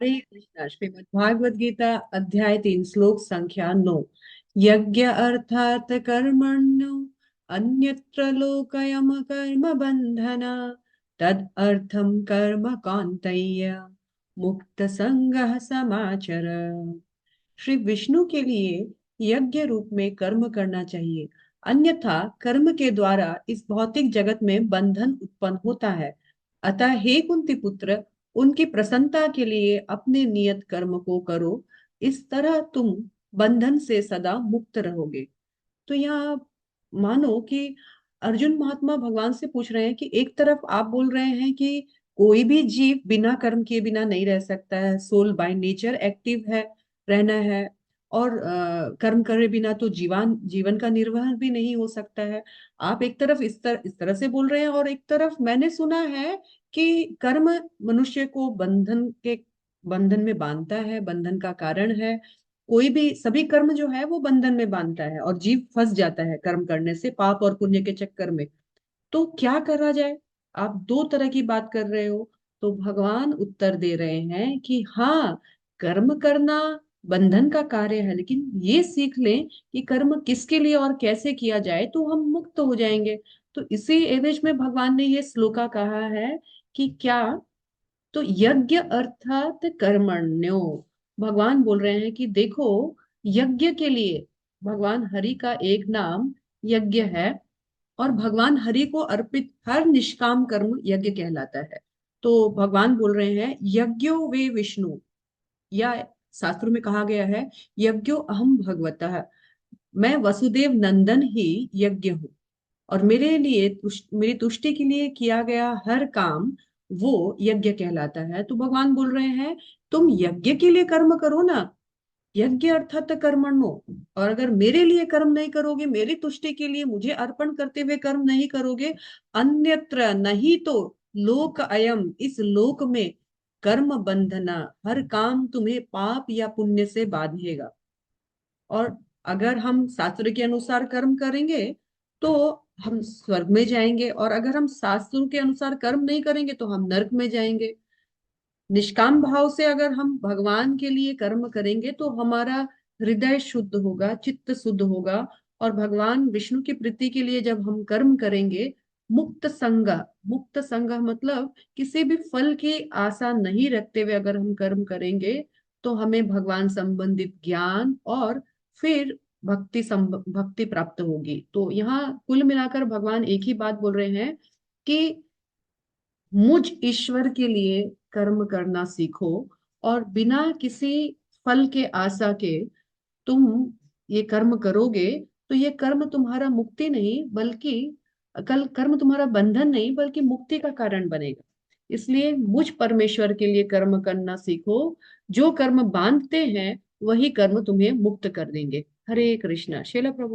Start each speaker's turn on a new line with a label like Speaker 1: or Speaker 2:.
Speaker 1: हरे कृष्णा। श्रीमद् भागवत गीता अध्याय 3 श्लोक संख्या 9। यज्ञ अर्थात कर्मण्यो अन्यत्र लोकयम कर्म बंधना तद अर्थम कर्म कौन्तेय मुक्त संगः समाचर। श्री विष्णु के लिए यज्ञ रूप में कर्म करना चाहिए, अन्यथा कर्म के द्वारा इस भौतिक जगत में बंधन उत्पन्न होता है। अतः हे कुंती पुत्र, उनकी प्रसन्नता के लिए अपने नियत कर्म को करो, इस तरह तुम बंधन से सदा मुक्त रहोगे। तो यहाँ मानो कि अर्जुन महात्मा भगवान से पूछ रहे हैं कि एक तरफ आप बोल रहे हैं कि कोई भी जीव बिना कर्म किए बिना नहीं रह सकता है, सोल बाय नेचर एक्टिव है, रहना है, और कर्म करे बिना तो जीवन जीवन का निर्वहन भी नहीं हो सकता है। आप एक तरफ इस तरह से बोल रहे हैं, और एक तरफ मैंने सुना है कि कर्म मनुष्य को बंधन में बांधता है, बंधन का कारण है। कोई भी सभी कर्म जो है वो बंधन में बांधता है, और जीव फंस जाता है कर्म करने से, पाप और पुण्य के चक्कर में। तो क्या करा जाए? आप दो तरह की बात कर रहे हो। तो भगवान उत्तर दे रहे हैं कि हाँ, कर्म करना बंधन का कार्य है, लेकिन ये सीख लें कि कर्म किसके लिए और कैसे किया जाए तो हम मुक्त हो जाएंगे। तो इसी एवज में भगवान ने ये श्लोका कहा है कि क्या, तो यज्ञ अर्थात कर्मण्यो। भगवान बोल रहे हैं कि देखो, यज्ञ के लिए भगवान हरि का एक नाम यज्ञ है, और भगवान हरि को अर्पित हर निष्काम कर्म यज्ञ कहलाता है। तो भगवान बोल रहे हैं यज्ञो वे विष्णु, या शास्त्रों में कहा गया है यज्ञो अहम भगवतः, मैं वसुदेव नंदन ही यज्ञ हूँ, और मेरे लिए मेरी तुष्टि के लिए किया गया हर काम वो यज्ञ कहलाता है। तो भगवान बोल रहे हैं तुम यज्ञ के लिए कर्म करो ना, यज्ञ अर्थात कर्मणो। और अगर मेरे लिए कर्म नहीं करोगे, मेरी तुष्टि के लिए मुझे अर्पण करते हुए कर्म नहीं करोगे, अन्यत्र नहीं तो लोक अयम, इस लोक में कर्म बंधना, हर काम तुम्हें पाप या पुण्य से बांधेगा। और अगर हम शास्त्र के अनुसार कर्म करेंगे तो हम स्वर्ग में जाएंगे, और अगर हम शास्त्रों के अनुसार कर्म नहीं करेंगे तो हम नरक में जाएंगे। निष्काम भाव से अगर हम भगवान के लिए कर्म करेंगे तो हमारा हृदय शुद्ध होगा, चित्त शुद्ध होगा, और भगवान विष्णु की प्रीति के लिए जब हम कर्म करेंगे, मुक्त संग, मुक्त संग मतलब किसी भी फल की आशा नहीं रखते हुए अगर हम कर्म करेंगे, तो हमें भगवान संबंधित ज्ञान और फिर भक्ति प्राप्त होगी। तो यहाँ कुल मिलाकर भगवान एक ही बात बोल रहे हैं कि मुझ ईश्वर के लिए कर्म करना सीखो, और बिना किसी फल के आशा के तुम ये कर्म करोगे, तो ये कर्म तुम्हारा मुक्ति नहीं बल्कि कल कर्म तुम्हारा बंधन नहीं बल्कि मुक्ति का कारण बनेगा। इसलिए मुझ परमेश्वर के लिए कर्म करना सीखो। जो कर्म बांधते हैं वही कर्म तुम्हें मुक्त कर देंगे। हरे कृष्णा। श्रील प्रभु।